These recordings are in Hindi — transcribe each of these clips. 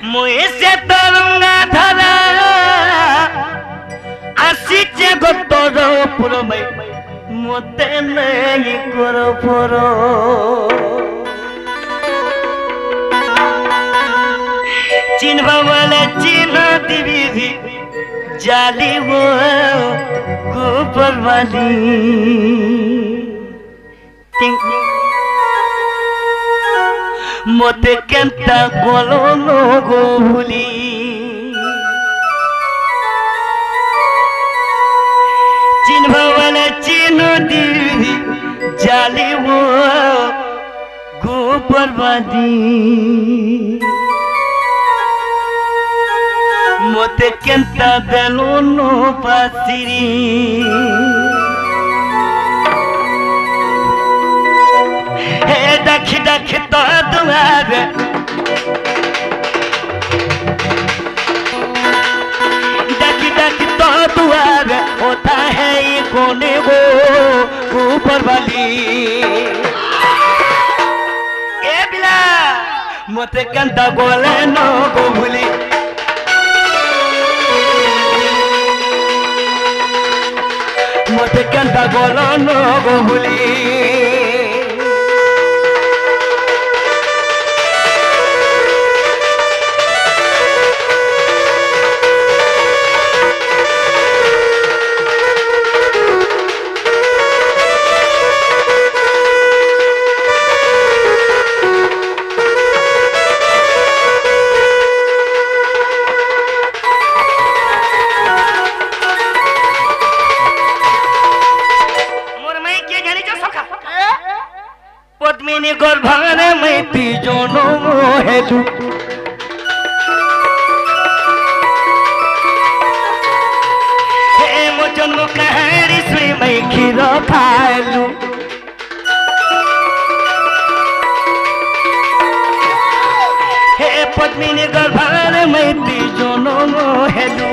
मुई से तरंगा धरा आसिचे गोतर पुरमै मते नहीं करो फरो चिन्ह वाले चिन्ह दिवी जाली वो गोबर वाली मते केंता गोलो नो गोली चिन्ह वाले चिन्ह दिवी जाली वो गोबर वाली मते केंता देलो नो पासिरी हे दख दख तो दुआरे दख दख तो दुआरे होता है ये कोने वो ऊपर वाली ए बिला मते केंता गोले नो गोभुली मते केंता गोलो नो गोभुली पद्मिनी गर्भाने मैती जोनो हेलु हे मो जन्म कहानी श्री मैं खीर खालु हे पद्मिनी गर्भाने मैती जोनो हेलु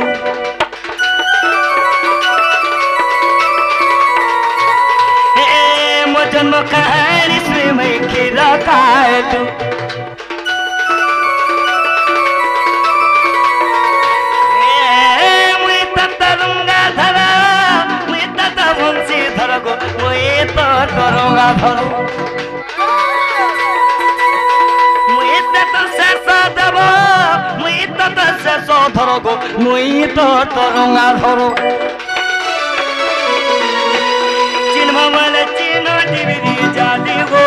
जन्म कहानी श्री मैं खीरा खालू मुई तरुंगा धरा मुई तत वंशी धर गो मुई तो तरुंगा धरू मुई तत शेष देव मुई तत शेष धर गो मुई तो तरुंगा धरू चिन्ह वाले चिन्ह दिवी जाली गो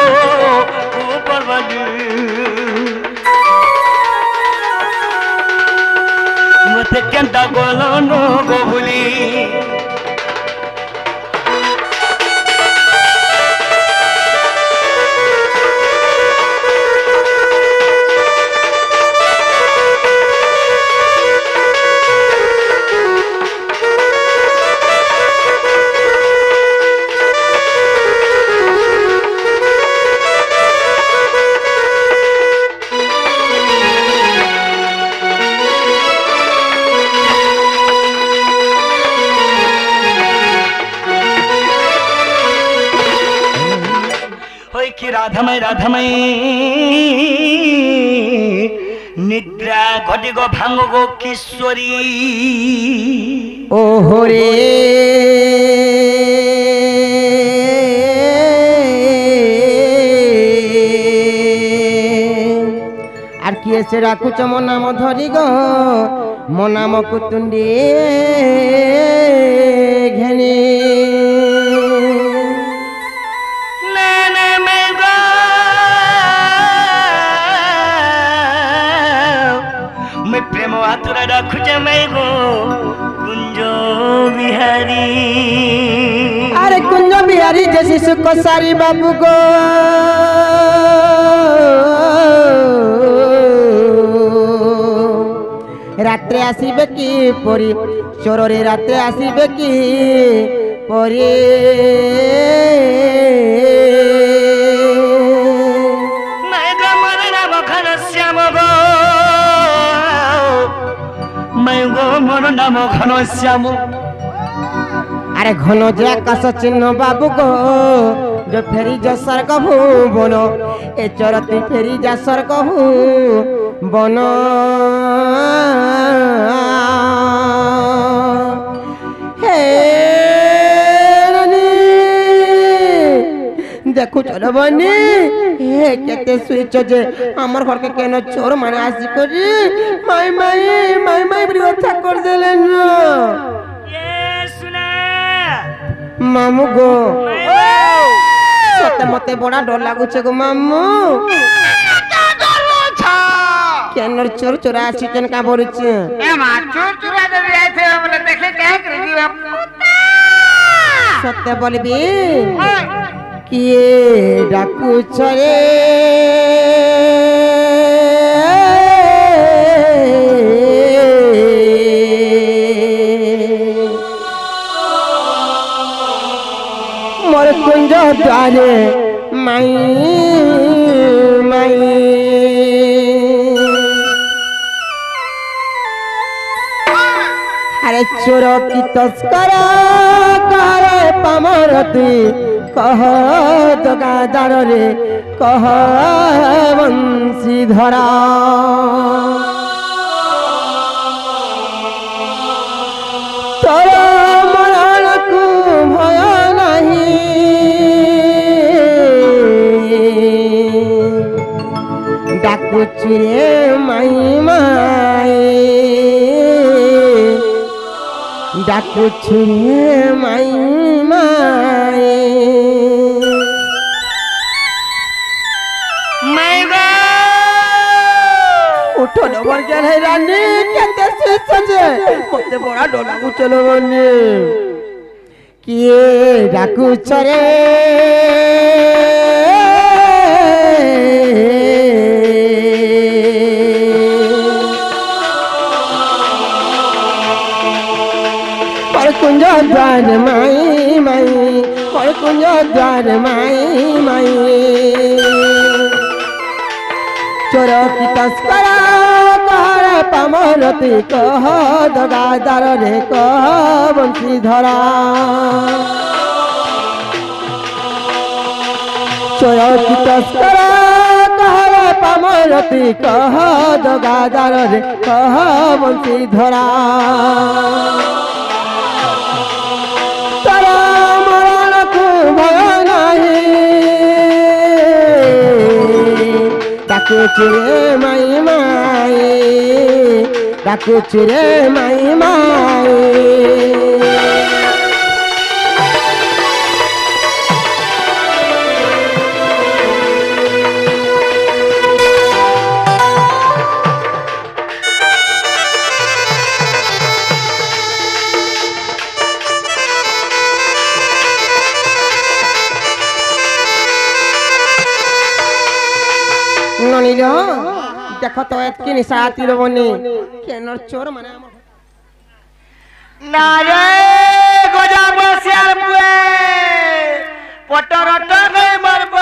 ऊपर वाली मते केंता गोलो नो गोभुली राधमय राधमय निद्रा घटी गो भांग गो किशोरी ओहो रे আর কি এসে রাখুছ মো নাম ধরি গো মো নাম কুতুন্ডি ঘেনি प्रेम आतुरा रखुच मैं गो कुंज बिहारी अरे कुंज बिहारी जैसी सुख सारी बाबू गो रात्रे आसीबे की परी चोरे रात्रे आसीबे की परी मोर नाम घनश्याम अरे घन जे आकाश चिन्ह बाबू गो जो फेरी जो स्वर्ग भुवन ए चरती फेरी जा स्वर्ग বন হে রানী দেখু চল বনি হে কেতে শুইছ যে আমার ঘরকে কেন চোর মানে আসি করি মাই মাই মাই মাই বলি কথা করে দিলেন মামু গো সতে মতে বড়া ডর লাগুছে গো মামু কেন চোর চোরা আসিছেন কা বলছে সত্য বলবি কিয়ে ডাকুছ রে মোর কুঞ্জ দ্বারে মাই মাই আরে চোর কি তস্কর করে পামর তুই কহ দোকাদার রে কহ বংশী ধরা তোর মরণকু ভয় নাহি ডাকুছি রে মাই মাই ডাকুছি রে মাই মাই উঠো ডবর গেল রানী কেতে শুইছে মতে বড়া ডোলা উঠল বনি কিয়ে ডাকুছ রে কুঞ্জ দ্বার মাই মাই কুঞ্জ দ্বার মাই মাই চোর কি তস্কর করে পামর তুই কহ দগাদার রে কহ বংশী ধরা চোর কি তস্কর করে পামর তুই কহ দগাদার রে কহ বংশী ধরা ডাকুছি রে মাই মাই ডাকুছি রে মাই মাই ননিল দেখো তো এতকি নিশা আতির বনি কেন চোর মানে আমার না রে গজা বসিয়ার পুয়ে পটরট গই মারব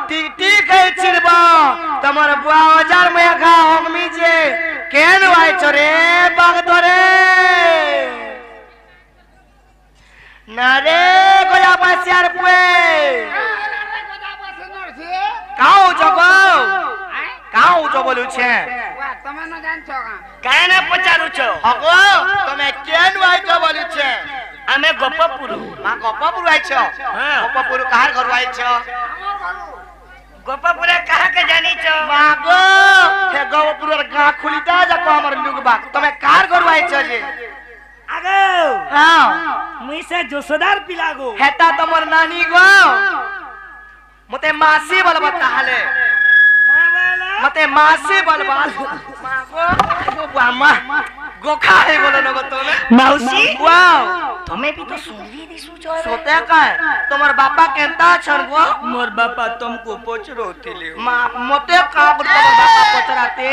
টিক টিক গই ছিড়ব তোমার বুয়া হাজার মেঘা হগমি যে কেন আইছ রে বাগ ধরে না রে গজা বসিয়ার পুয়ে কাউ জগো কাউ জগো বলুছে તમે ન જાણશો কানে পচারুছ হগো তুমি কেন আইছ বলুছে আমি গোপপুর মা গোপপুর আইছ হ্যাঁ গোপপুর কার ঘর আইছ গোপপুরে কাহাকে জানিছ মা গো হে গোপপুরের গা খুলিতা যাকো আমার লুগবা তুমি কার ঘর আইছ যে আগো হ্যাঁ মুই সে যশোদার পিলা গো হেতা তোমার নানি গো মতে মাসি বলবা তাহলে মতে মাসি বলবা মা গো খাই বলো না গো তুমি মাউসি ওয়াও তুমি भी तो सुनरी दिसु छ सोते का তোমার বাবা কেনতা छन गो मोर बापा तुमको पचरोतिले मा मते का बोल তোমার বাবা पचराते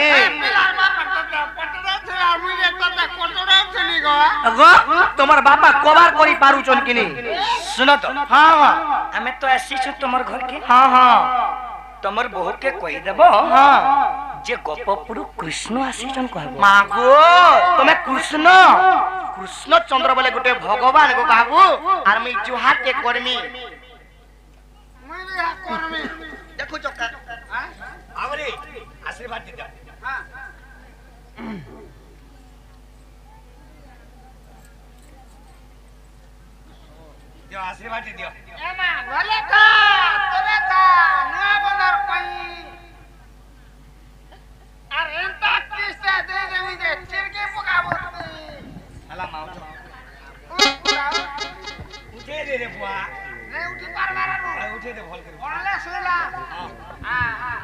गो তোমার বাবা কবার করি পারু চন কিনি सुनो तो हां हां हमें तो ऐसी छु তোমার घर के हां हां तमर बहु के कहि देबो हां जे गोपपुर कृष्ण आसीचन कहबो मागो तमे कृष्ण कृष्ण चंद्र बोले गोटे भगवान गो बाबू आर मी जुहार के करमी મુઈ કરમી देखो चक्का हां आवरे आशीर्वाद दे हां दियो आशीर्वाद दियो एमा भले का तोरे का नुआ बंदर कई अरे एंता किसे दे देवी दे चिरके पकाबोती हला माउ उठे दे रे बुआ रे उठी पारबारा नु उठे दे भल कर ओले सुला हां हां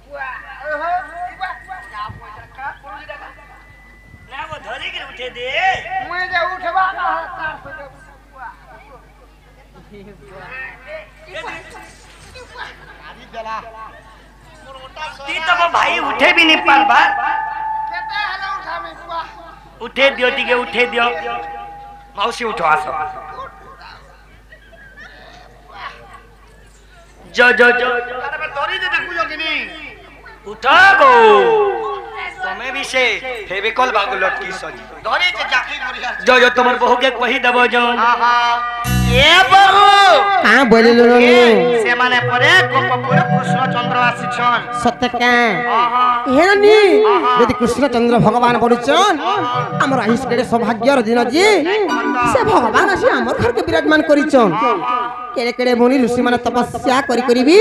बुआ ओहो बुआ जा पोइसा का पुरुष डाका ना वो धरी के उठे दे मैं जे उठवा ना तार पे बुआ आदि जला ती तो वो भाई उठे भी नहीं पार बार केते हले उठा में बुआ उठे दियो टिके उठे दियो मौसी उठो आसो जो जो जो अरे मैं तोरी दे देखु जो कि नहीं उठा गो तुम्हें भी से फेविकॉल बागु लटकी सजी तोरी जे जाकी मरिया जो जो तुम्हार बहू के कही दबो जो आहा ए बहू কাঁ বলিল নি से माने परे गोपपुर कृष्णचंद्र आसीछन সত্য কাঁ आहा হেরানি যদি কৃষ্ণচন্দ্র ভগবান বলিছন আমার আহিস কেড়ে সৌভাগ্যর দিন যে সে ভগবান আসি আমার ঘরকে বিরাজমান করিছন কেড়ে কেড়ে মুনি ঋষি মানে তপস্যা করিবি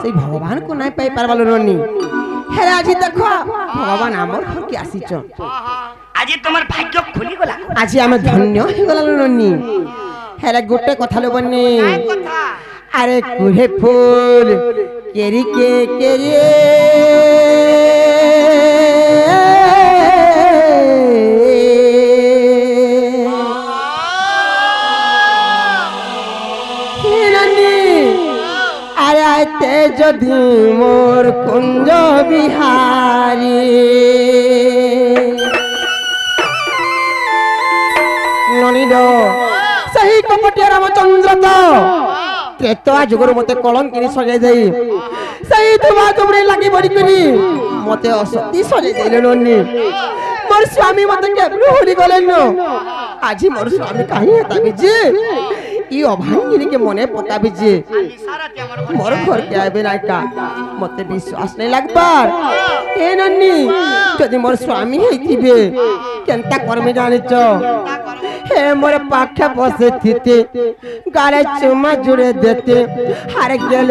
সেই ভগবান কো নাই পাই পারবাল নি হেরা আজি দেখো ভগবান আমার ঘরকে আসিছন आज तुम्हार भाग्य खुली गला আজি আমি ধন্য হয়ে গেলাম নি হেরা গোটে কথা লবনি কথা আরে কুহে ফুল কেরি কে কেরে হিরানি আরে আইতে যদি মোর কুঞ্জ বিহারী ননিদ সেই কপটিয়া রামচন্দ্র তো ত্রেতা যুগর মতে কলঙ্কিনী সজাই দেই সেই ধুমা ধুমরি লাগি বড়ি করি মতে অসতি সজাই দেইলে ননি মোর স্বামী মতে কেবলু হলি গলেন আজি মোর স্বামী কাহি হেতাবি যে ই অভাঙ্গিনী কে মনে পতাবি যে সারাতে আমার মোর ঘর কে আইবে নাইকা মতে বিশ্বাস নাই লাগবার এ ননি যদি মোর স্বামী হইতিবে কেনতা করমে জানিছ হে মোর পাখে বসে থিতে গালে চুমা জুড়ে দেতে হার গেল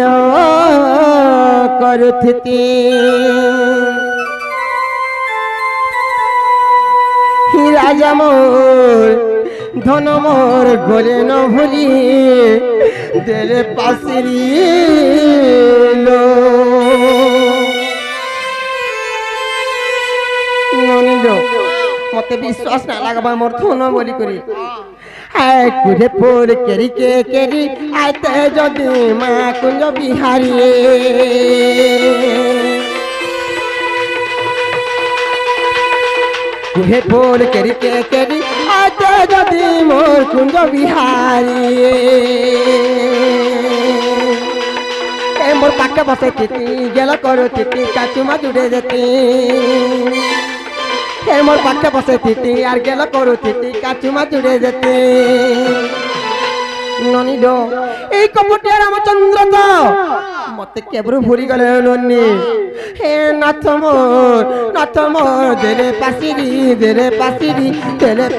করুথিতে হি রাজা মোর ধন মোর গলে ন ভুলি দেলে পাশিরি লো ননিদ মতে বিশ্বাস না লাগবা মোর ধন বলি করি আয় কুড়ে ফুল কেরি কে কেরি আইতে যদি মা কুঞ্জ বিহারী কুড়ে ফুল কেরি কে কেরি আইতে যদি মোর কুঞ্জ বিহারী এ মোর পাকে বসে তিতি গেল করো তিতি কাচুমা জুড়ে যেতি হে মোর পাকে বসে তিতি আর গেল করো তিতি কাচুমা জুড়ে যেতে ননিদ এই কপটিয়া রামচন্দ্র তো মতে কেবরু ভুলি গলে ননি হে নাথ মোর দেলে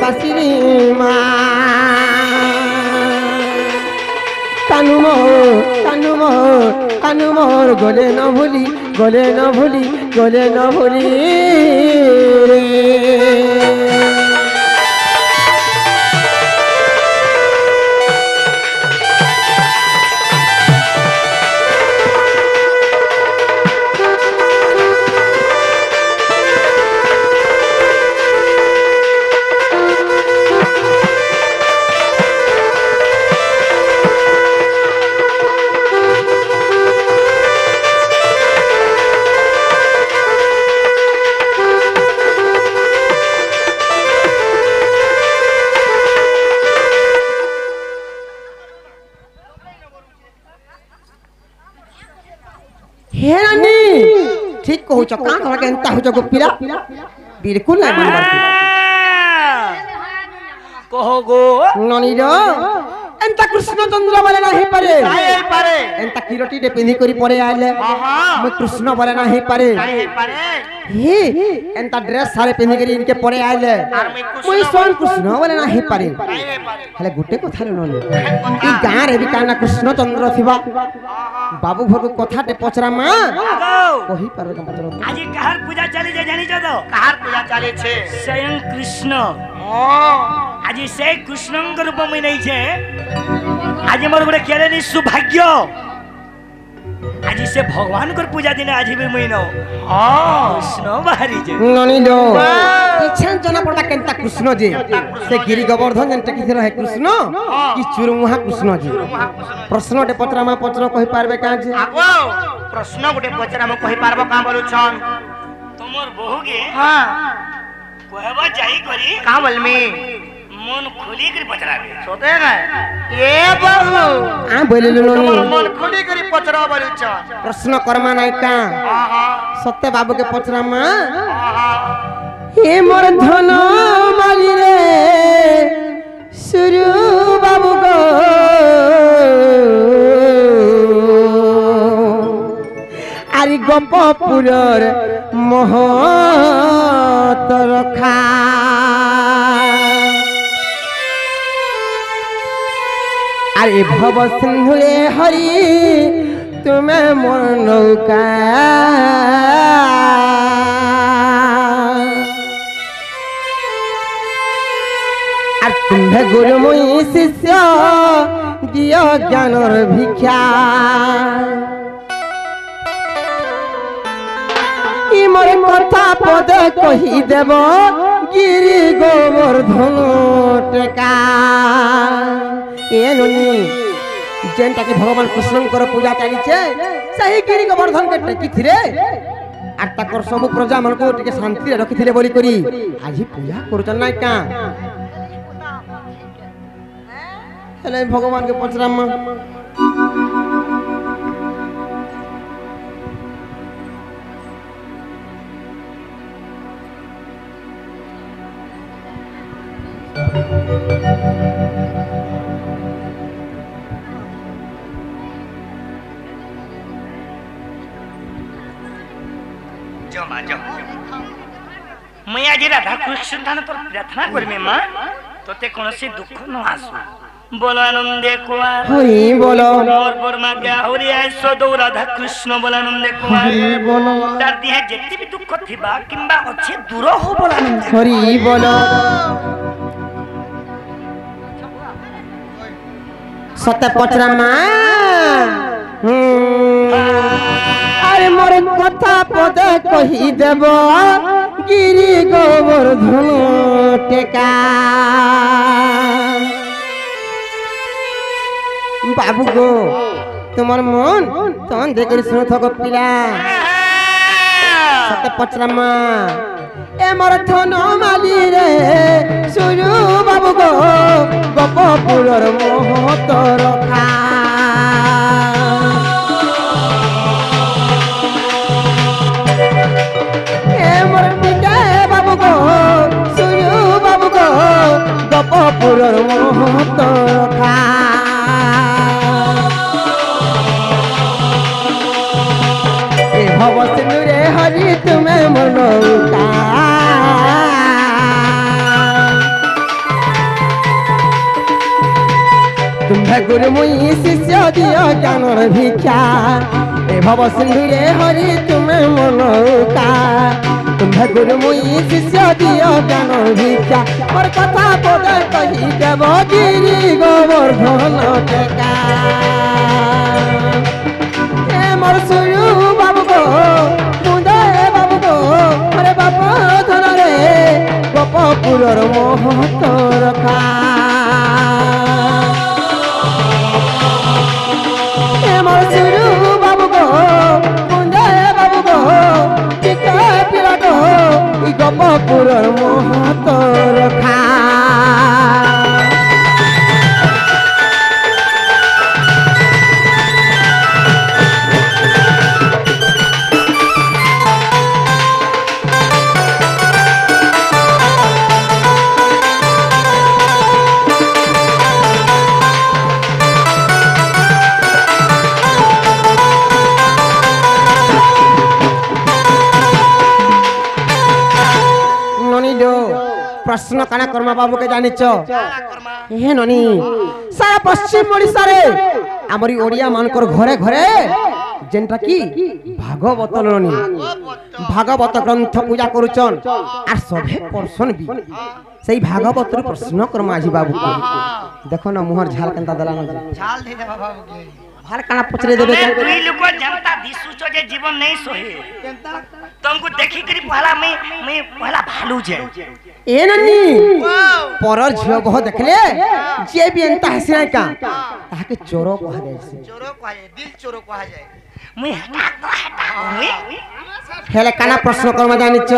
পাশিরি মা কানু মোর গলে ন ভুলি হেরানি ঠিক কହୁଛ কাঁ ধরা কেনতা হউছ গোপিলা বিলকুল নাই মানবার कहो गो ননির एंता कृष्णचंद्र बोले नहीं पारे नहीं पारे एंता किरोटी डे पिंधी करी परे आले मैं कृष्ण बोले नहीं पारे नहीं पारे हे एंता ड्रेस सारे पिंधी करी इनके परे आले मैं स्वयं कृष्ण बोले नहीं पारे नहीं पारे हेले गुटे कथा नले ई गां रे भी काना कृष्णचंद्र थिबा बाबू घर को कथाटे पचरा मा कही पारे पचरा आज कहार पूजा चली जे जानी छ तो कहार पूजा चले छे स्वयं कृष्ण आज से कृष्णंग रूप में नहीं छे आज मोर गोटे केले सौभाग्य आज से भगवान को पूजा दिन आज भी महीनो कृष्ण बाहरी जे ननी दो पीछे जना पड़ता केनता कृष्ण जी से गिरी गोवर्धन जन टकी रहे कृष्ण कि चुरमुहा कृष्ण जी प्रश्न टे पचरा मा पचरो कहि पारबे का जी आगो प्रश्न गोटे पचरा म कहि पारबो का बोलु छन तुमर बहु गे हां कहबा जाई करी का बोलमी मन खुली कर पचराबे सोते ना ए बहू आ बोलिलु ननी मन खुली कर पचरा बोलु छ प्रश्न कर्मा नाय का सत्य बाबू के पचरा मा हे मोर धन माली रे सुरु बाबू गो आरी गोपपुरर महत रखा अरे भव सिंधुए हरि तुम्हें मोर नौका तुम्हें गुरुमुई शिष्य दियो ज्ञानर भिक्षा मोर कथा पद कही देव गिरी गोवर्धन टेका ए ननी जेनटा के भगवान कृष्णकर पूजा चली छे सही गिरी गोवर्धन के टेकी थिरे आर ताकर सब प्रजा मन को टिके शांति रे रखि थिले बोली करी आज पूजा करचन ना का हेले भगवान के पचराम जमा जमा मैं आज राधा कृष्ण थान तो प्रार्थना करमे मां तोते कोनसी दुख न आसु बोलो आनंदे कुमार हरि बोलो मोर बर्मा क्या हरि आइसो दो राधा कृष्ण बोलो आनंदे कुमार हरि बोलो तार दिहे जेति भी दुख थिबा किंबा अच्छे दूर हो बोलो आनंदे हरि बोलो सत्य पचरामा अरे मोर कथा पद कही देव गिरी गोवर्धन टेका बाबू गो तुम्हार मन तन देखकर सुन थको पिला सत्य पचरामा ए मोर धन माली रे सुरु बाबू गो गोपपुरर महत रखा गोपपुरर महत रखा ए भव सिंधुरे हरि तुम्हें मनौका तुम्हें गुरुमुई शिष्य दियो ज्ञानर भिक्षा ए भव सिंधुरे हरि तुम्हें मनौका तुम्हें गुरुमुई शिष्य दियो ज्ञानर भिक्षा और कथा पद कही देव गिरी गोवर्धन टेका ए मोर सुरु बाबू गो मुंडे बाबू गो अरे बाबा धन रे गोपपुरर महत रखा ए मोर सुरु बाबू गो मुंडे बाबू गो टिका पिला गो ई गोपपुरर महत रखा प्रश्न काना कर्मा बाबू के जानिच काला कर्मा हे ननी सारा पश्चिम ओडिसा रे हमरी ओडिया मानकर घरे घरे जेनटा की भागवत ननी भागवत ग्रंथ पूजा करूचन आर सभे पर्सन भी सही भागवत रे प्रश्न कर्मा जी बाबू को देखो ना मुहर झाल कंता दला न झाल दे दे बाबू के भाल काना पचरे देबे मैं दुई लोग जनता दिसुचो जे जीवन नहीं सोहे केनता तुमको देखी करी पहला मैं पहला भालू जे ए ननी वाओ परर झियो बह देखले जे भी एंता हसिना का ताके चोरो कह दे चोरो कहा जाए दिल चोरो कहा जाए मैं हटा मैं हेले काना प्रश्न कर्म जानिच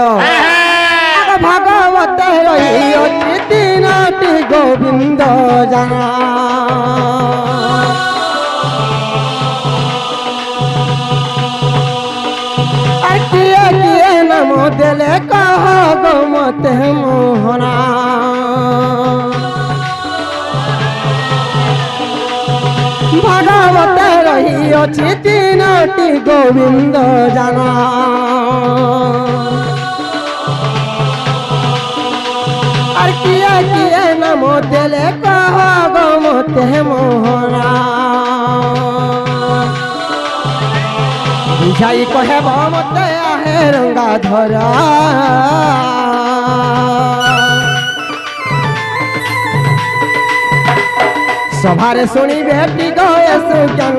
भागवत रहियो तीनाटी गोविंद जाना किए नम दिले कह गो मत मोहना भागवत रही तीनटी गोविंद जाना और किए नम दिले कह गो मत मोहना बुझाई कहे मते आहे रंगा धरा सभारे शुणी बेटी गए सुज्ञान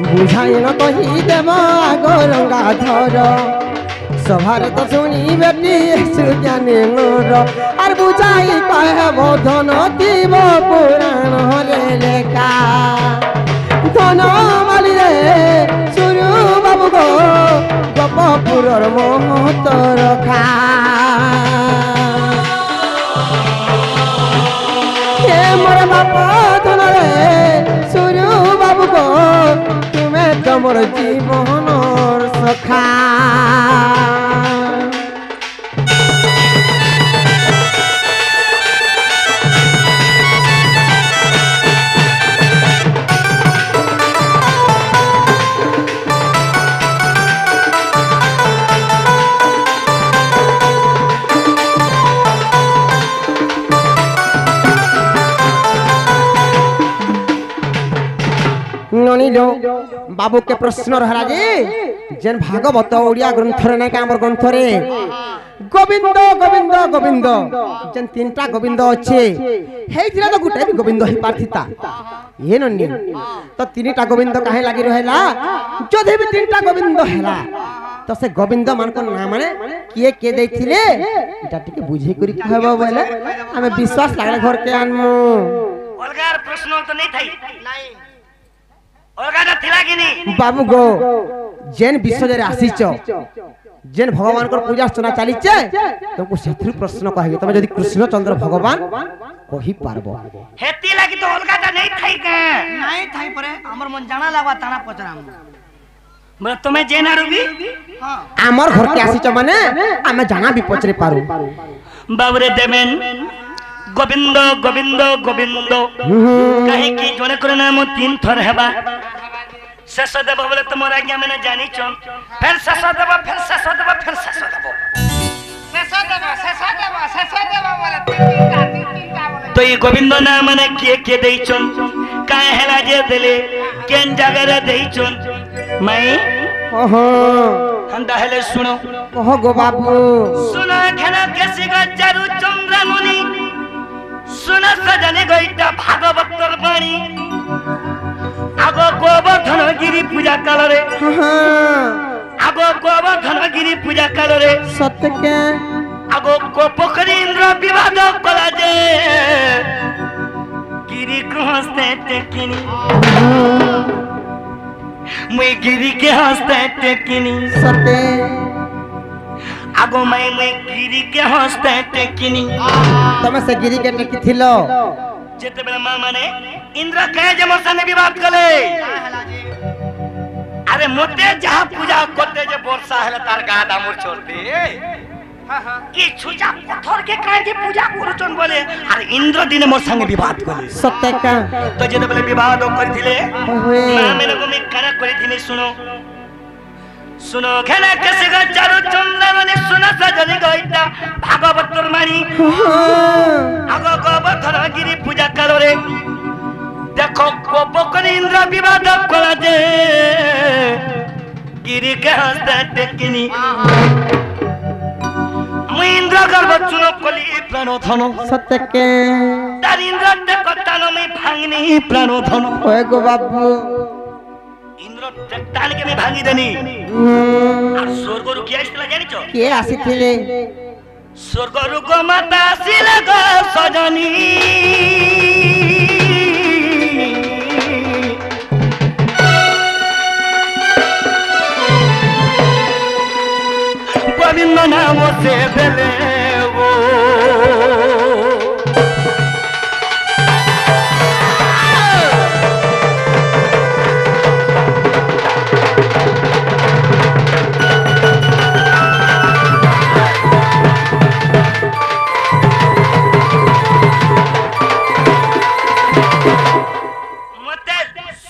बुझाई न कही देव आग रंगा धर सभारे तो शुणी बेटी सुज्ञान आर बुझाई कहे धन दिव पुराण हले लेखा धन माली रे सुरु बाबू गो गपपुरर महत रखा हे मोर बाप धन रे सुरु बाबू गो तुम्हें तमर जीवनर सखा ननीलो बाबू के प्रश्न रहला जी जेन भागवत ओडिया ग्रंथ रे नै का हमर ग्रंथ रे गोविंद गोविंद गोविंद जेन तीनटा गोविंद अच्छे हेइथिला तो गुटे भी गोविंद ही पार्थिता ये ननी तो तीनटा गोविंद काहे लागि रहला जदि भी तीनटा गोविंद हैला तो से गोविंद मान को नाम माने के दैथिले एटा टिके बुझे करी कहबो बोले हमें विश्वास लागले घर के आनमु अलगार प्रश्न तो नहीं थाई नहीं अलगा तो थिला कि नहीं बाबू गो जेन विश्व रे आसीच जेन भगवान को पूजा अर्चना चली तुमको सेथु प्रश्न कहे तुम यदि कृष्ण चंद्र भगवान कही पारबो हेती लागी तो अलगा तो नहीं थाई का नहीं थाई परे हमर मन जाना लागवा ताना पचराम मैं तुम्हें जेना रुबी हां आमर घर के आसीच माने आमे जाना भी पचरे पारू बाबरे देमेन गोविंद गोविंद गोविंद कहे कि जने करे नाम तीन थर हेबा शेष देव बोले तुमरा आज्ञा मैंने जानी चन फिर शेष देव फिर शेष देव फिर शेष देव बोले तीन बोले तो ये गोविंद नाम ने के देई चन काहे हेला जे देले केन जगह रे देई चन मैं ओहो हंदा हेले सुनो कहो गो बाबू सुनो खेला केसी गजरु चंद्र मुनि सुन सजने गईटा भागवतर बाणी आगो गोवर्धन गिरी पूजा कालरे आगो गोवर्धन गिरी पूजा कालरे सत्य के आगो गोपकरी इंद्र विवाद कला जे गिरी को हंसते टेकिनी मैं गिरी के हंसते टेकिनी सत्य आगो मैं गिरी के हंसते टेकिनी तमे से गिरी के टेकी थिलो जेते बेला मां माने इंद्र कहे जे मोर संगे विवाद कले अरे मोते जहां पूजा करते जे वर्षा हले तार गादा मोर छोड़ते ई छुजा पत्थर के काहे जे पूजा करचन बोले अरे इंद्र दिन मोर संगे विवाद कले सत्य का तो जेते बेला विवाद करथिले ओहे मां मेरे को मैं करा करथिले सुनो सुनो खेला कैसे गा चारू चंद्रमणि सुना सजनी गईता भागवतर मानी आगो गोवर्धन गिरी पूजा करो रे देखो कोपकर इंद्र विवाद करा दे गिरी के हस्ते टेकिनी मुई इंद्र गर्भ चुनो कली प्राणोधन सत्य के तार इंद्र ते कतानो मैं भांगनी प्राणोधन ओए गो बाबू इंद्र टाण के मैं भांगी देनी আর স্বর্গরু কি আসছিল জানিছো কে আসিছিলে স্বর্গরু গো মাতা আসিল গো সজনী গোবিন্দ নাম সে দেলে ও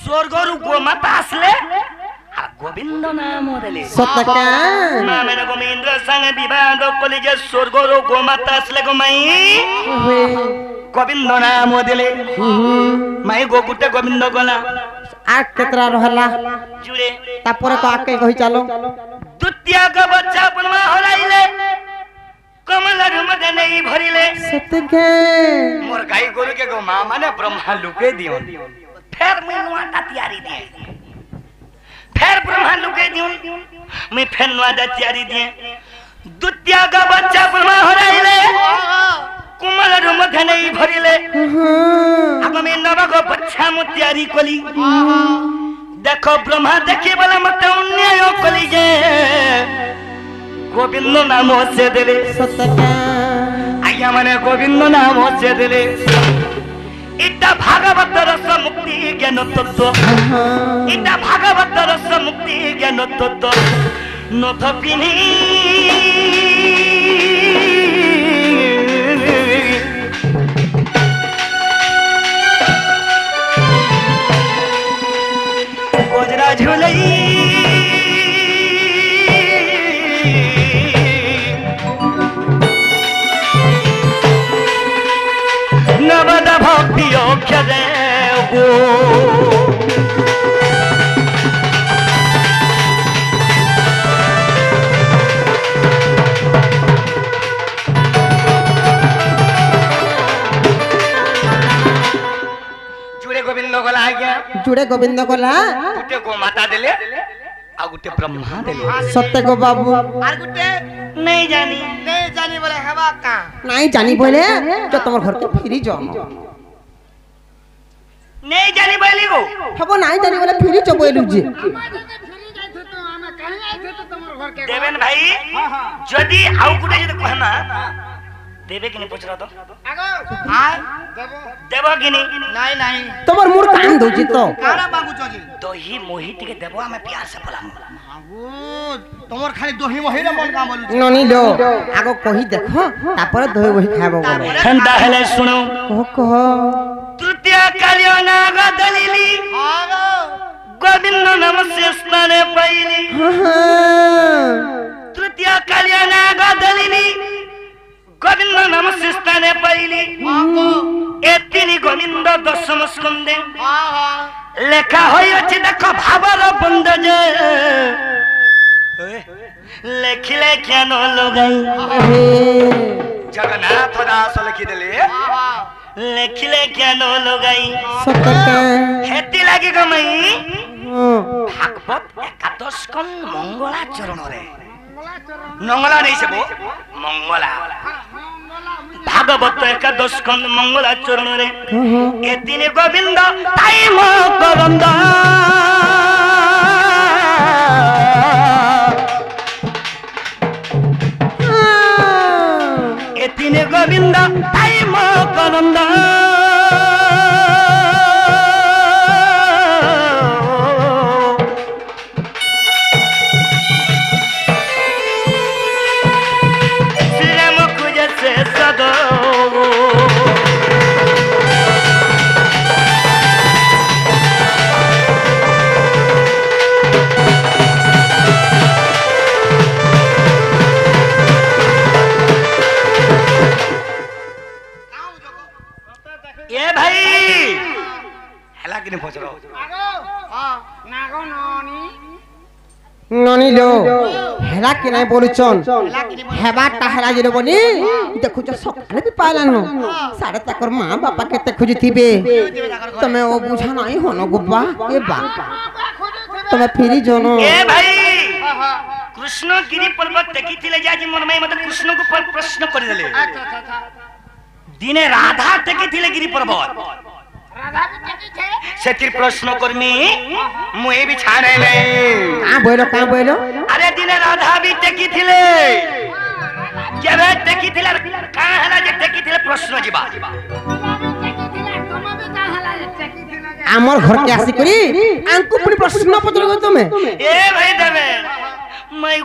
स्वर्गरु गोमाता आसले आ गोविंद नाम देले सतका मामे न गोविंद संग विवाद कले जे स्वर्गरु गोमाता आसले गो माई गोविंद नाम देले माई गोकुटे गोविंद गला आ केतरा रहला जुड़े तापर को आके कहि चलो द्वितीय का बच्चा पनमा हराइले कमल रुमद नहीं भरिले सतका मोर गाई गोरु के गो मां माने ब्रह्मा लुके दियो फिर मैं नुआटा तैयारी दिए फिर ब्रह्मा लुके दियो मैं फिर नुआटा तैयारी दिए द्वितीय का बच्चा ब्रह्मा हराइले कुमल रुमध नहीं भरिले अब मैं नव को बच्चा मु तैयारी कली देखो ब्रह्मा देखी बोला मत अन्याय कली जे गोविंद नाम से देले सतका आज्ञा माने गोविंद नाम से देले इटा भागवत रस मुक्ति ज्ञान तत्व इटा भागवत रस मुक्ति ज्ञान तत्व न थकिनी गोजरा झुलई नवद भक्ति औषधे वो जुड़े गोविंद गला आ गया जुड़े गोविंद गला गुटे गो माता देले आ गुटे ब्रह्मा देले सत्य गो बाबू আর গুটে नहीं जानी नहीं जानी बोले हवा का नहीं जानी बोले जो तुम घर के फिरी जाओ नहीं जानी बोली गो हबो नहीं जानी बोले फिरी जो बोलू जी देवेन भाई যদি আউ গুটে যদি কহনা देवे कि नहीं पूछ रहा तो আগো হাই দেব देव कि नहीं নাই নাই তোমার মুর কান দউছি তো কারা বাবু চজি दही मोही टिके देव हमें प्यार से बोला বাবু তোমার খালি দহি মহিরে মন কাম বলু ননি লো আগো কহি দেখো তারপরে দই বহি খাবো বলে ठंडा हेले सुनो কহ तृतीय कालियो नाग दलिली আগো गोविंद नाम से स्नाने पाइली तृतीय कालियो नाग दलिली गोविंद नाम से स्नाने पाइली আগো एतिनी गोविंद दशम स्कंदे হা হা লেখা হইছে দেখো ভাবর বন্ধ যে লেখিলে কেন লগাই জগন্নাথ দাস লিখি দেলে হা হা লেখিলে কেন লগাই সতকা হেতি লাগি গমাই ভাগবত একাদশ কন মঙ্গলা চরণরে মঙ্গলা নেই সেবো মঙ্গলা ভাগবত একাদশ কন মঙ্গলা চরণরে এদিনে গোবিন্দ তাই মকরন্দ এদিনে গোবিন্দ তাই মকরন্দ শ্রীরাম খুঁজেছে সদা किने पचरो आगो हां नागो ननी ननिलो हेला के नाही बोलुचन हेबा टाहरा जिरो बनी देखुच सकाले भी पालन सारे तकर मां बापा केते खोजिथिबे तमे ओ बुझा नाही होनो गुब्बा ए बा तमे फिरी जनो ए भाई कृष्ण गिरी पर्वत टेकिथिले जाजी मन में मते कृष्ण को प्रश्न कर देले अच्छा दिने राधा टेकिथिले गिरी पर्वत राधा भी टेकी छे सेतिर प्रश्न करमी मुए भी छाड़े ले का बोलो अरे दिने राधा भी टेकिथिले केबे टेकिथिले का हला जे टेकिथिले प्रश्न जीबा आमर घर के आसी करी आंकु पुनी प्रश्न पत्र गो तमे ए भाई देवे मैं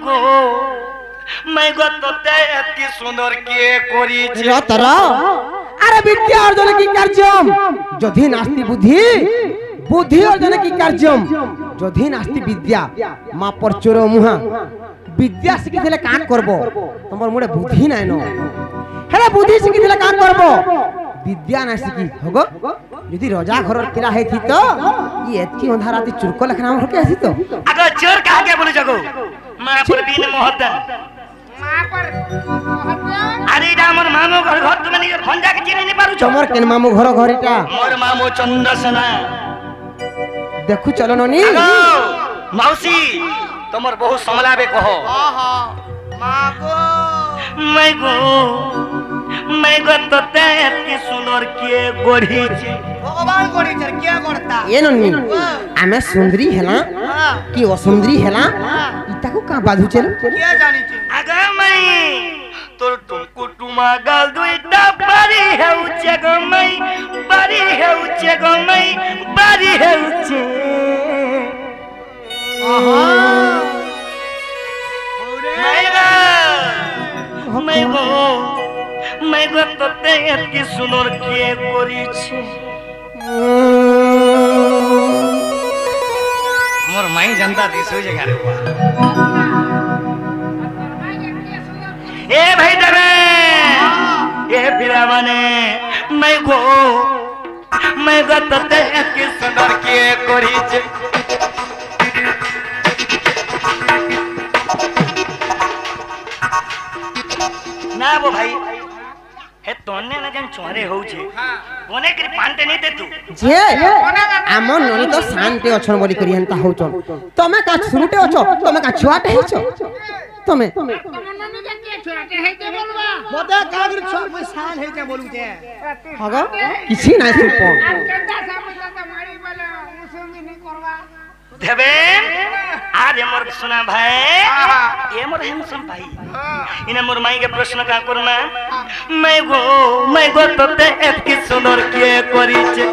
गो तोते एति सुंदर के करी छी रतरा अरे विद्या अर्जन की कार्यम जधि नास्ति बुद्धि बुद्धि अर्जन की कार्यम जधि नास्ति विद्या मा परचोर मुहा विद्या शिखिथिले का करबो तमर मुडे बुद्धि नाय न हेला बुद्धि शिखिथिले का करबो विद्या ना शिखि होगो यदि राजा घर किरा हेथि तो ये एतकी अंधाराती चुरको लखना हम के आसी तो अगर चोर कहा के बोले जगो मां पर बीन मोहतन मां पर अरे रामर मामो घर घर तुम नहीं खंजा के चिने नहीं पारु चमर केन मामो घर घरिटा मोर मामो चंद्रसेना देखु चलो ननी मौसी तमर बहुत समलाबे कहो हां मागो मैं गो तोते एति सुंदर के गोढ़ी छी भगवान कोड़ी चर क्या करता ए नन्नी आमे सुंदरी हेला कि असुंदरी हेला इता को का बाधु चलो क्या जानी छी आगा मैं तोर तुमको टुमा गाल दुईटा बारी है उचे गो मैं बारी है उचे गो मैं बारी है उचे मैं गो तोते एति सुंदर के करी छी मोर माई जनता दिसो जगह रे ए भाई देवे ए फिरा माने मैं गो तते एति सुंदर के करी छी ना वो भाई हे तोने ना जन चोरे हो छे कोने के पांटे नहीं दे तू जे आम ननी तो शांति अछन बोली करी हंता होचन तमे का छुरुटे अछो तमे का छुआटे हेछो तमे ननी के छोटे है के बोलबा मते कागर छ मैं शान है के बोलू छे हगो किछि नाइ सुपन चंदा सामने तो मारी वाला मुसलमान नहीं करवा देवेन आज मोर सुना भाई ये मोर हैंडसम भाई इने मोर माई के प्रश्न का करना मैं गो तते एतकी सुंदर के करी छे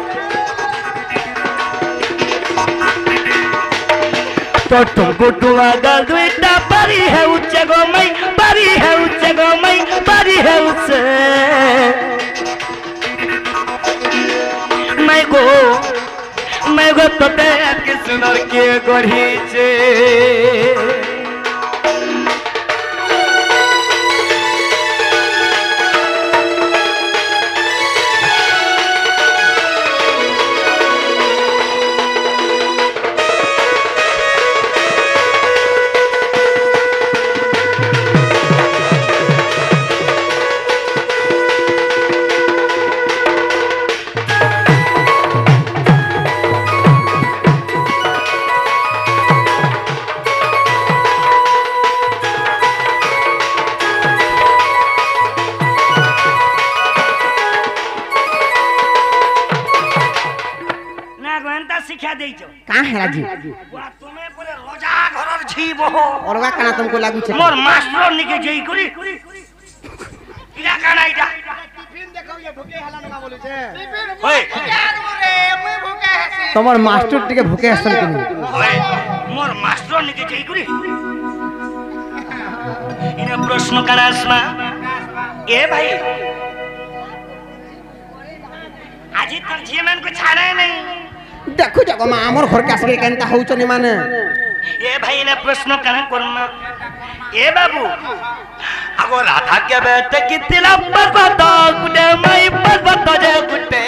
तो तुमको टुआ गाल दुईटा बारी है उच्चे गो मैं बारी है उच्चे गो मैं बारी है उच्चे मैं गो तते एतकी सुंदर के करी छे शिक्षा देइछो का हेला जी बुआ तुमे परे रोजा घरर जीव हो औरगा काना तुमको लागू छे मोर मास्टर निके जई करी इला काना इटा टिफिन देखौ ये भूखे हला लगा बोलू छे ओए रे मैं भूखे हसी तमर मास्टर टिके भूखे हसन केनी ओए मोर मास्टर निके जई करी इने प्रश्न काना सुना ए भाई आजी तक जीवन को छाड़े नहीं देखो जगो मा हमर घर के आसके केनता होचनी माने ए भाई ने प्रश्न कना करना ए बाबू अगो राधा के बेटे की तिला पर्वत गुटे मई पर्वत जे गुटे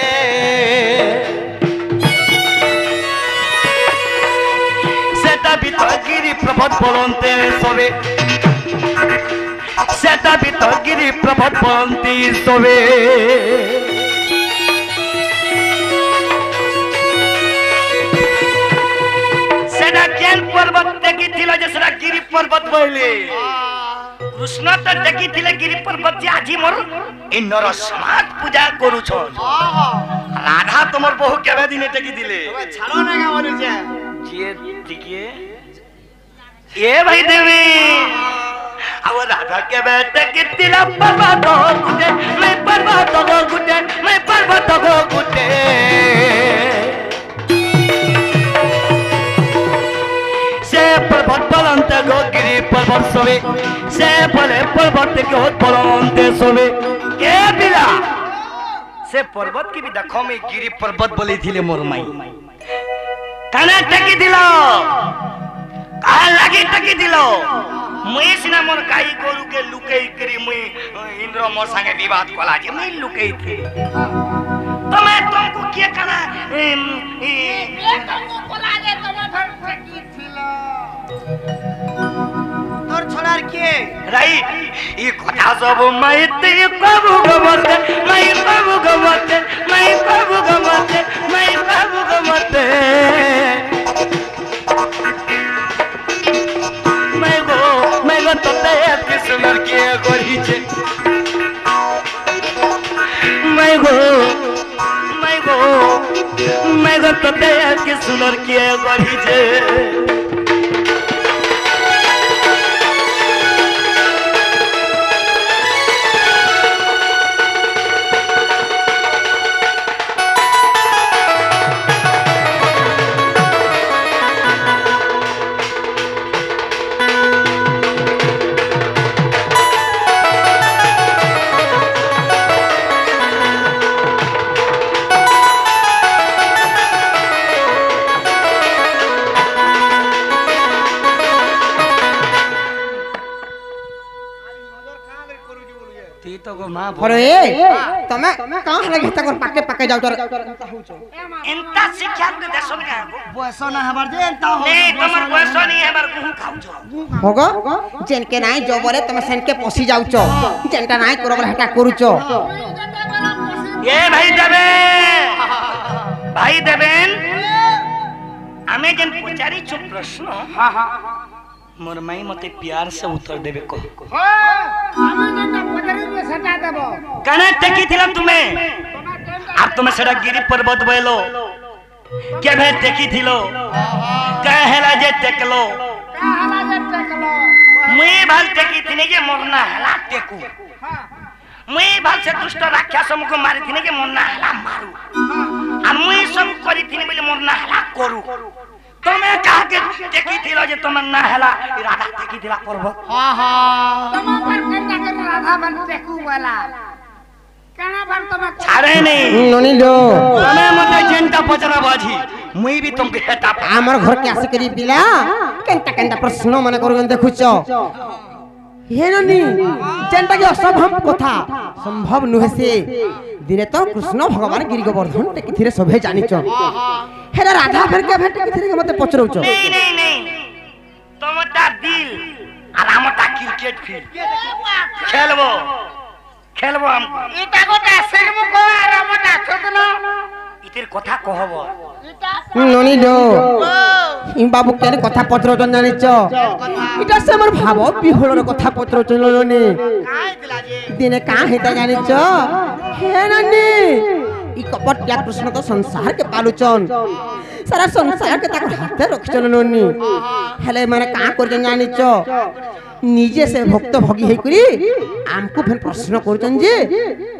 पर्वत बोलते सबे सेटा भी तो गिरी पर्वत बोलती सबे सेटा केन पर्वत देखी थिला जे सेटा गिरी पर्वत बोले कृष्ण तो देखी थिले गिरी पर्वत जे आजी मोर इ नरसमाज पूजा करू छ राधा तमर बहु केबे दिने टेकी दिले छाड़ो ना का बोलू जे जे दिके ए भाई देवी अब राधा केबे टेकी दिला पर्वत गुटे मैं पर्वत गुटे मैं पर्वत गुटे से पर्वत बोलते गो गिरी पर्वत सोवे से बोले पर्वत के होत बोलते सोवे के बिला से पर्वत की भी देखो में गिरी पर्वत बोली थिले मोर माई काना टकी दिलो का लागी टकी दिलो मुई सिना मोर गाई गोरु के लुकेई करी मुई इंद्र मोर संगे विवाद कोला जे मुई लुकेई थी तमे तुमको के काना तुमको कोला जे तुम घर टकी थिलो तोर छोड़ार के राइट ये कथा सब मैं ते प्रभु गमते मैं प्रभु गमते मैं प्रभु गमते मैं प्रभु गमते मैं गो तो ते कृष्ण के गोरी छे मैं गो तो ते कृष्ण के गोरी छे अरे तमे कहां लगे तक पाके पाके जाउ तो इंता शिक्षा के देशो में बयस ना हमार जे एंता हो नहीं तमर बयस नहीं हमार गुहू खाउ छ होगो जेन के नाई जबरे तमे सेन के पोसी जाउ छ जेनटा नाई करबर हटा करू छ ये भाई देवेन हमें जन पुचारी छु प्रश्न हां हां मोर माई मते प्यार से उत्तर देबे को हमें जेटा पदरी में सटा देबो कने टेकी थिला तुम्हें अब तुम्हें सड़ा गिरी पर्वत बोलो के भे टेकी थिलो कहला जे टेकलो मुई भाल टेकी थिने के मोरना हला टेकू मुई भाल से दुष्ट राक्षस हमको मारी थिने के मोरना हला मारू आ मुई सब करी थिने बोले मोरना हला करू तुम्हें कहा के टेकी थिलो जे तुम ना हला राधा टेकी थिला पर्वत हां हां तुम पर केना के राधा बन टेकू वाला केना भर तुम छाड़े नहीं ननी लो तुम्हें मते जेंटा पचरा बाजी मुई भी तुमके हेता हमर घर के आसे करी पिला केनटा केनटा प्रश्न माने करू देखु छ हे ननी जेंटा के असंभव कथा संभव नुहे से दिने तो कृष्ण भगवान गिरि गोवर्धन टेकी थिरे सभे जानि छ हेरा राधा फिर के भेट के थिरे मते पचरौ छ नहीं तुमटा दिल আর আমটা ক্রিকেট ফিল্ড খেলবো हम इटा गोटा सेगमु को আর আমটা থতনো ইতের কথা কহব ननी लो इ बाबू केन कथा पत्र जन जानि छ इटा से हमर भाव बिहोलर कथा पत्र चलो ने काहे दिला जे दिने का हेता जानि छ हे ननी इ कपटिया कृष्ण तो संसार के पालुचन सारा संसार के ताक हाथे रखचन ननी हेले माने का कर जन जानि छ निजे से भक्त भगी हे करी हमको फिर प्रश्न करचन जे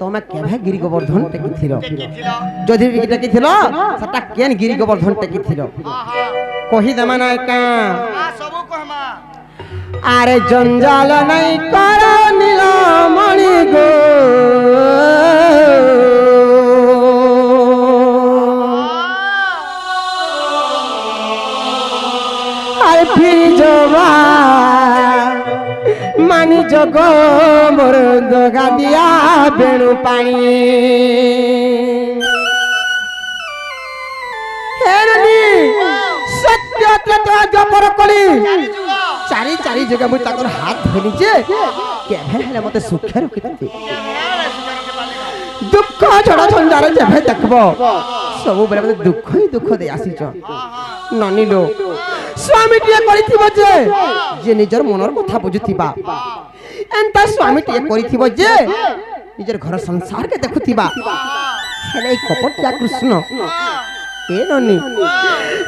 तमे केभे गिरि गोवर्धन टेकी थिलो जदि टेकी थिलो सटा केन गिरि गोवर्धन टेकी थिलो कहि दमा ना का हां सबो कहमा आरे जंजाल नहीं करो नीलमणि गो आरे फिर जवा मानी जगो मोर दगा दिया बेणु पानी हेरनी सत्य तो जपर कली चारी चारी जगह मुझे ताकर हाथ धोनी जे केभे हेले मते सुखे रखिते दुख छड़ा झंडारे जेभे देखबो सब बेले मते दुख ही दुख दे आसी छ ननी लो स्वामी टिए करिथिबो जे निजर मनर कथा बुझुथिबा एंता स्वामी टिए करिथिबो जे निजर घर संसार के देखुथिबा हेले कपटिया कृष्ण ए ननी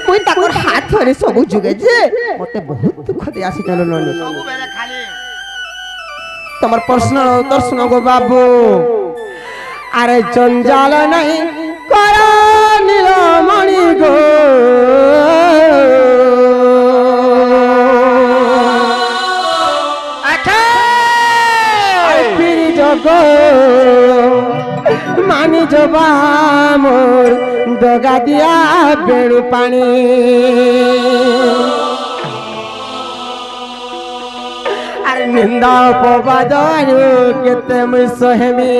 मुई ताकर हाथ धरे सब जुगे जे मते बहुत दुख दे आसी चलो ननी सब बेले खाली तमर प्रश्न उत्तर सुनो गो बाबू अरे जंजाल नहीं करा नीलमणि गो अच्छा फिर जगो मानी जबा मोर दगा दिया बेणु पानी अरे निंदा अपवाद केते मुई सहेमी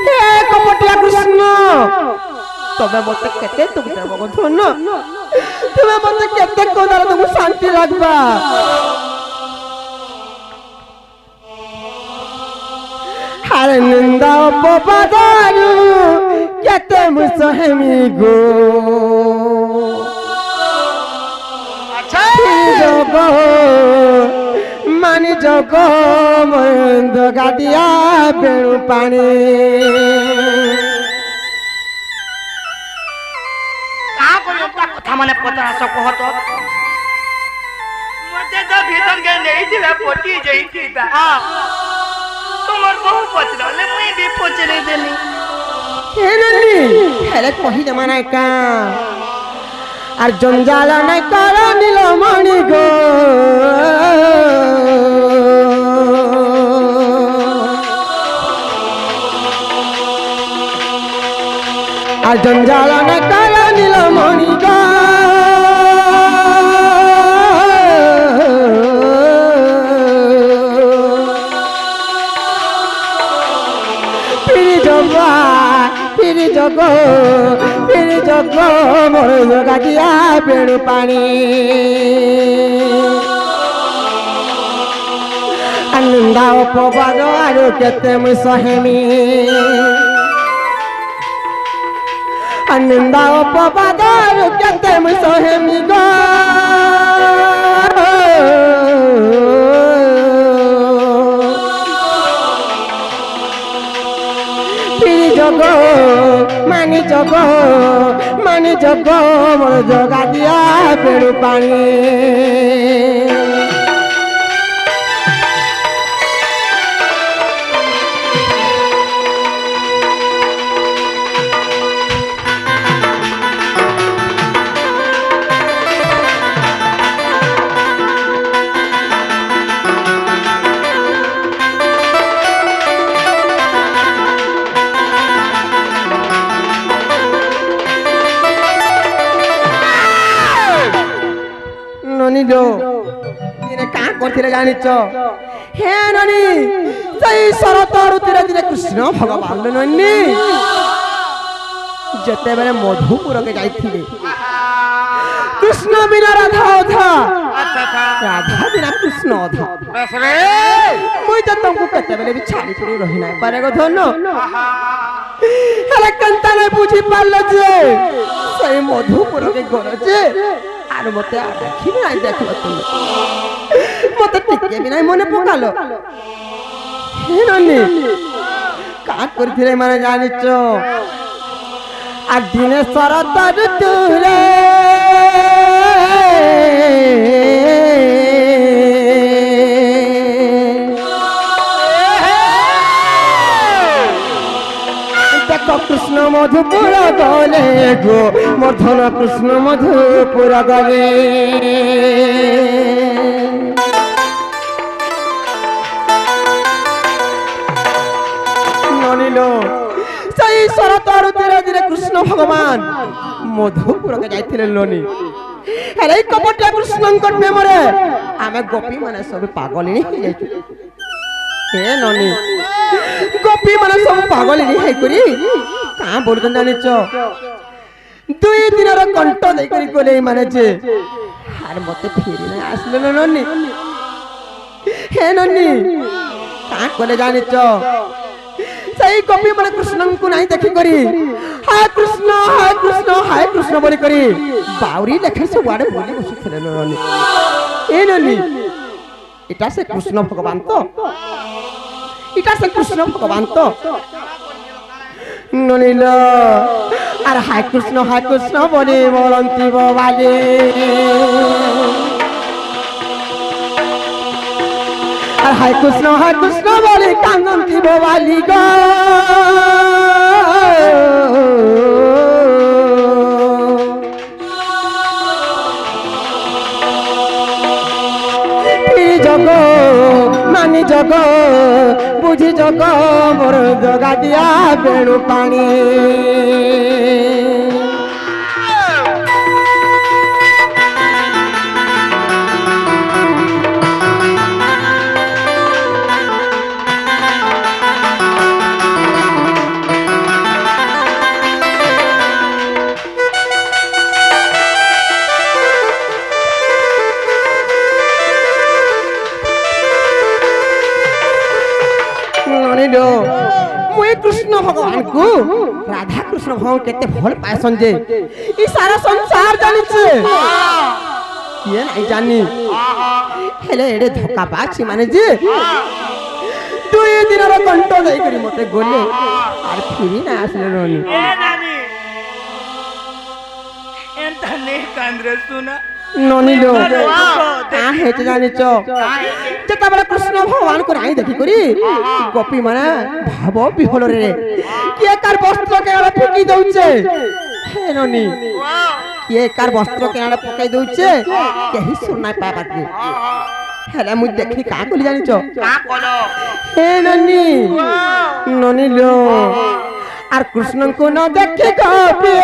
हे कपटिया कृष्ण तबे मते केते तुम देबो धन तुमे मते केते कोदार तुमको शांति लागबा हरे निंदा अपवाद केते मुई सहेमी गो जगो मानी जगो मंद गादिया बेणु पानी का करियो ता कथा माने पता सब कहत मते तो भीतर के नहीं दिला पोटी जईती बा तुमर बहु पचले मैं भी पचले देनी हे ननी हेले कहि दे माने का আর জঞ্জাল নাই কর নীলমণি গো আর জঞ্জাল নাই কর নীলমণি গো जगो मोर जगा दिया बेणु पानी निंदा अपवाद आरो केते मुई सहेमी निंदा अपवाद आरो केते मुई सहेमी गो जगो मानी जगो मोर जगा दिया बेणु पानी जानिच हे ननी सही शरत ऋतुरे धीरे कृष्ण भगवान ननी जते बेले मधुपुर के जाइथिले कृष्ण बिना राधा अधा राधा बिना कृष्ण अधा बस रे मुई तो तुमको कते बेले भी छाड़ी छुड़ी रही ना पारे गो धन हेले कंता नै बुझी पारल जे सही मधुपुर के गरजे आरो मते आखि में आई देखलो तुम मते टिके भी नहीं मने पकालो हे ननी का करथिले माने जानिचो आ दिने शरत ऋतुरे देखो कृष्ण मधुपुर गले गो मधुर कृष्ण मधुपुर गले ननिलो सही शरत ऋतुरे धीरे कृष्ण भगवान मधुपुर के जाइथिले लोनी अरे कपटिया कृष्णंकर प्रेमरे आमे गोपी माने सब पागलिनी हो जाइथिले हे ननी गोपी माने सब पागलिनी हे करी का बोलतन जानिचो দুই দিনের কণ্ঠ দেই করি কোলে মানে যে আর মতে ফিরি না আসলে না ননি হে ননি কা কোলে জানিছ সেই কপি মানে কৃষ্ণଙ୍କୁ নাই দেখি করি হায় কৃষ্ণ হায় কৃষ্ণ হায় কৃষ্ণ বলি করি বাউরি লেখে ସବୁଆଡେ বলি বসুଥିଲେ ননি এ ননি এটা সে কৃষ্ণ ভগবান তো এটা সে কৃষ্ণ ভগবান তো ননিল আর হায় কৃষ্ণ বলে বলন্তি বালে আর হায় কৃষ্ণ বলে কান্দন্তি বালি গো জগ মানি জগ বুঝি জগ মোর জগা দিয়া বেণু পানি मुई कृष्ण भगवान को राधा कृष्ण भगवान केते भल पासन जे ई सारा संसार जानि छे ये नहीं जानी हेले एडे धोखा पाछि माने जे दुई दिनर कंट जाई करी मते गोले आर फिरी ना आसले रोनी ए नानी एंता ने कांद्रे सुना ननिलो आ हेत जानि छ जता बला कृष्ण भगवान को राई देखि करी गोपी माने भाव बिहल रे के कार वस्त्र के आला फेकी दउचे हे ननी के कार वस्त्र के आला पकाई दउचे केही सुन ना पाबा के हेला मु देखि का कली जानि छ का कलो हे ननी ननिलो आर कृष्ण को न देखि गोपी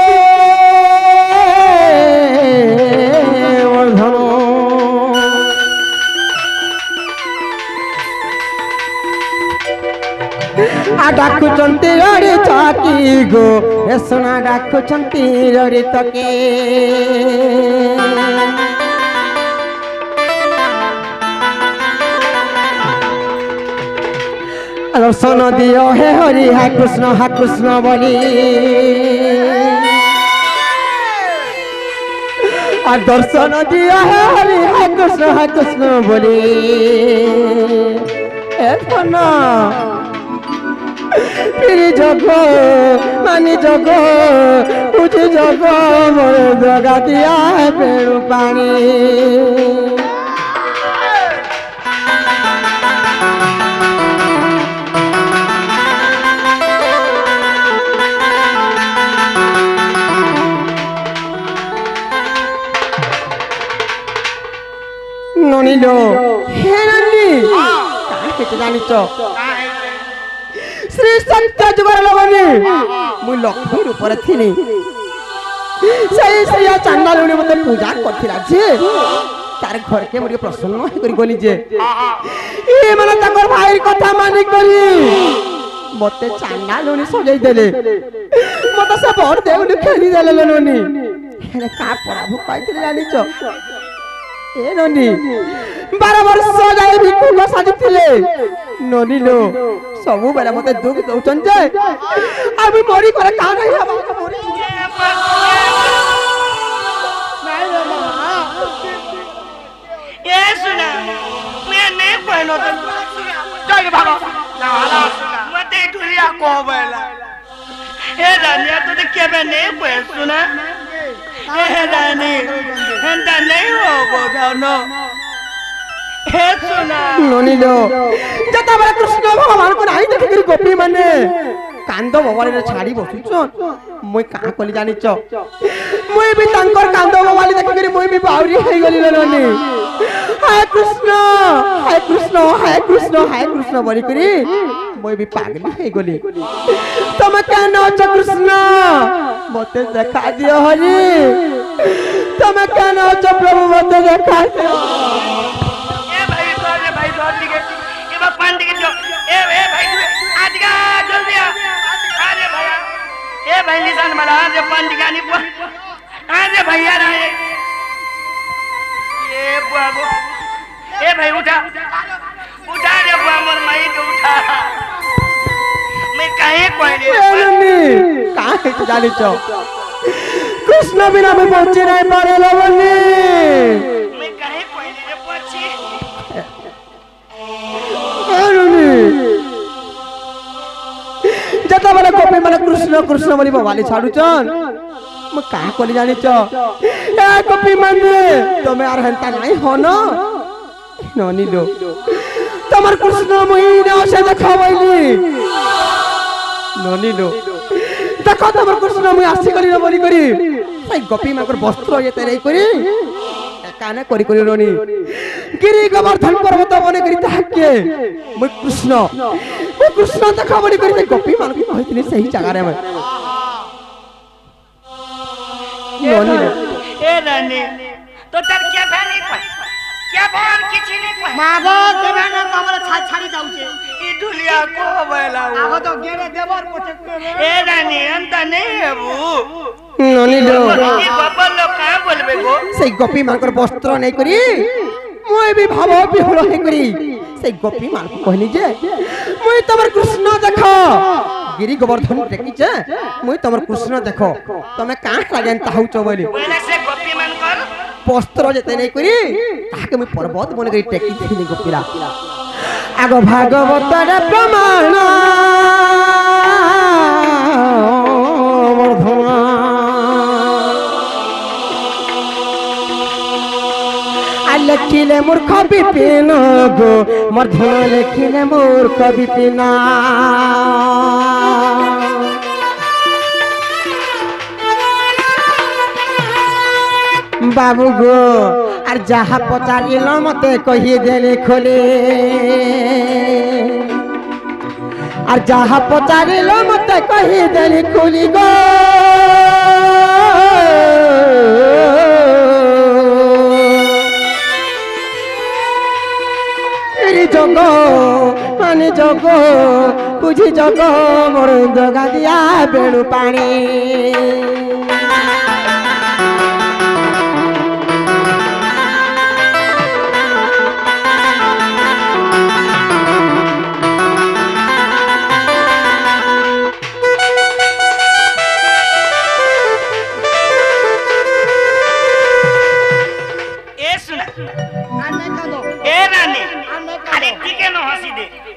डाकु चंती रे चाकी गो ए सोना डाकु चंती रे तके दर्शन दियो हे हरि हा कृष्ण बोली আর দর্শন দিয়া হরি হে কৃষ্ণ বলি এখন ফিরি জগ মানি জগ বুঝি জগ মোর জগা দিয়া বেড়ু পানি ননিলো হে ননি কাকে জানিছ শ্রী সত্য যুগর লবণী মু লক্ষ্মী রূপরে থিনি সেই শ্রী চান্দালুনি মতে পূজা করছিলা যে তার ঘরকে মু প্রসন্ন হই করি গলি যে এ মানে তাকর ভাইর কথা মানি করি মতে চান্দালুনি সজাই দেলে মতে সে বড় দেউলি খেলি দেলে ননি হেলে কা প্রভু পাইতে জানিছ ए ननी 12 वर्ष जाय भिक्षुक साजिथिले ननीलो सबु बेला मते दुख दउचन जे आबी मोरी करे का नहीं हबा मोरी नहीं रे मां ए सुना मैं नहीं कहनो तो जय बाबा ना सुना मते टुलिया को बेला ए दानिया तो केबे नहीं कह सुना ए दानी एंता नहीं होगो जानो हे सुना ननीलो जता बड़ा कृष्ण भगवान को नहीं देख करी गोपी माने कांदो भवानी रे छाड़ी बसुछन मोय का कली जानि छ मोय भी तांकर कांदो भवानी देख करी मोय भी बावरी हे गली ननी हाय कृष्ण हाय कृष्ण हाय कृष्ण हाय कृष्ण बरी करी मोय भी पागली हे गली तुम केन छ कृष्ण मते देखा दियो हरि तुम केन छ प्रभु मते देखा दियो ए भाई दौड़ दिखे ए बा पान दिखे जो ए भाई आज का जल्दी आ अरे भैया ए भाई निशान वाला जे पंडिगानी आज भैया रे ए बाबू ए भाई उठा उठा रे बुआ मोर माई तो उठा मैं काहे कोइले काहे तो जानी छो कृष्ण बिना मैं पहुंचे नहीं पारे लवनी मैं काहे कोइले रे पछी जता वाला गोपी माने कृष्ण कृष्ण बोली बवाली छाडू चन म का कोली जानी छ ए गोपी माने तमे आर हंता नहीं हो न ननी लो तमर कृष्ण महीना से देखावैली ननी लो देखो तमर कृष्ण मुई आसी करी न बोली करी सई गोपी माकर वस्त्र येते नहीं करी काने करी करी ननी गिरी गोवर्धन पर्वत बने करी ताके मुई कृष्ण देखा बोली करी गोपी मान की कहितनी सही जगह रे मैं ननी ए रानी तो तार क्या भानी क्या भान किछि नहीं कोइ मागो केबे न कमरे छाड़ी जाउछे ई दुलिया को बेला आगो तो गेरे देवर पोछे ए रानी अंत नहीं हेबू ननी लो ई गोपाल लोग का बोलबे गो सही गोपी मानकर वस्त्र नहीं करी मुई भी भावो बिहुल हे करी सही गोपी मान को कहली जे मुई तमर कृष्ण देखो गिरी गोवर्धन देखी जे मुई तमर कृष्ण देखो तमे का लागेन ताहु चबली पहले से गोपी मान कर वस्त्र जेते नहीं करी ताके मुई पर्वत बन गई टेकी थी गोपीरा आगो भागवत रे प्रमाण लेखिले मूर्ख विपिन गो मर्धन लेखिले मूर्ख विपिन बाबू गो आर जहा पचारिल मते कहि देले खोले आर जहा पचारिल मते कहि देले खोली गो जग माने जग बुझी जग मोर जगा दिया बेणु पानी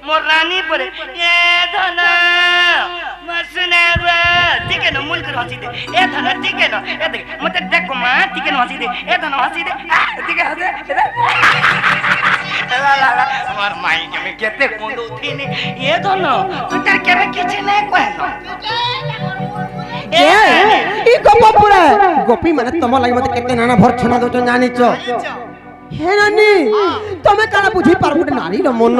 मोर रानी पर ए धना मसने रे ठीक है न मूल कर हंसी दे ए धना ठीक है न ए देख मत देख मा ठीक है न हंसी दे ए धना हंसी दे ठीक है हंसे ला ला ला मोर माई के में केते कोंदो थी ने ए धना तू तार के में किछ नहीं कहनो ए ई गोपपुरा गोपी माने तम लागि मते केते नाना भरछना दो जानि छ हे नानी तमे काना बुझी पारबुटे नारी र मन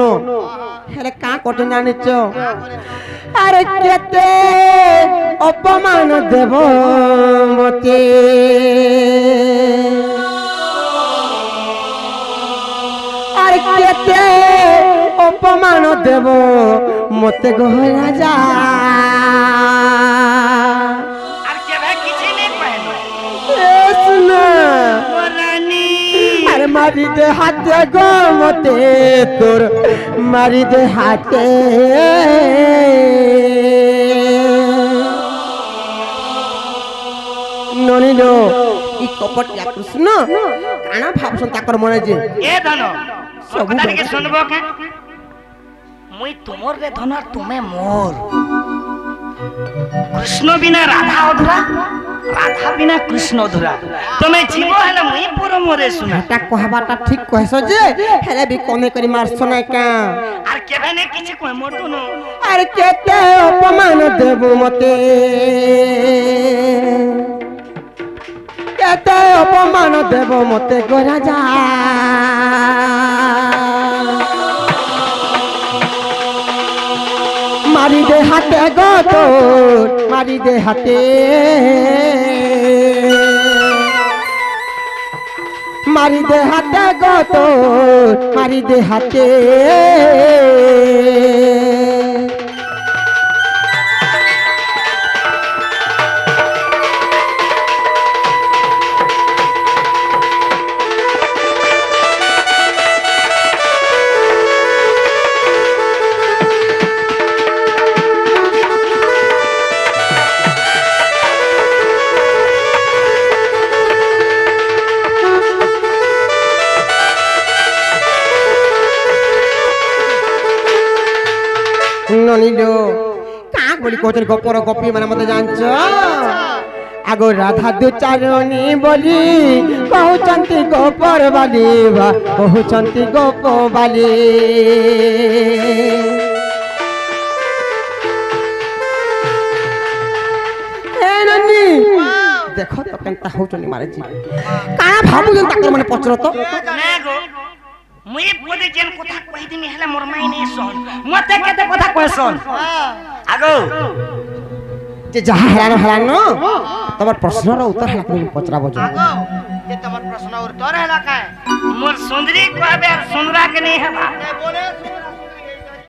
हेले का कट जानि छ अरे केते अपमान देव मते अरे केते अपमान देव मते गो राजा आर के भाई किछ नहीं कहनो ए सुना रानी अरे मारी दे हाथे गो मते तोर मारी दे हाथे ननी लो ई कपटिया कृष्ण काना भाबसन ताकर मने जे ए धन सब कथा के सुनबो के मुई तुमर रे धन और तुमे मोर कृष्ण बिना राधा अधूरा राधा बिना कृष्ण अधूरा तमे जीव हेले मुई पूरा मोरे सुना ता कहबाटा ठीक कहसो जे हेले भी कोने करी मारसो ना का आर केबे ने किछ कोइ मोटू न अरे केते अपमान देबो मते केते अपमान देबो मते गो राजा मारी दे हाथे गो तो मारी दे हाथे मारी दे हाथे गो तो मारी दे हाथे ଶୁଣିଲୁ କାଁ ବୋଲି କହୁଛନ୍ତି ଗପର ଗପି ମାନେ ମତେ ଜାଣିଛ ଆଗ ରାଧା ଦୁଚାରଣୀ ବୋଲି କହୁଛନ୍ତି ଗୋପର ବାଲି ବା କହୁଛନ୍ତି ଗୋପ ବାଲି देख तो केनता होचनी मारे जी का भाबु जन ताकर माने पचर तो ना गो मुई बोले जेन कथा कहि दिमी हला मोर माई नै सोन मते केते कथा कह सोन आगो जे जहा हरान तमर प्रश्न रो उत्तर हला कोन पचरा बजो आगो जे तमर प्रश्न उत्तर हला का मोर सुंदरी कहबे सुंदरा के नहीं हबा बोले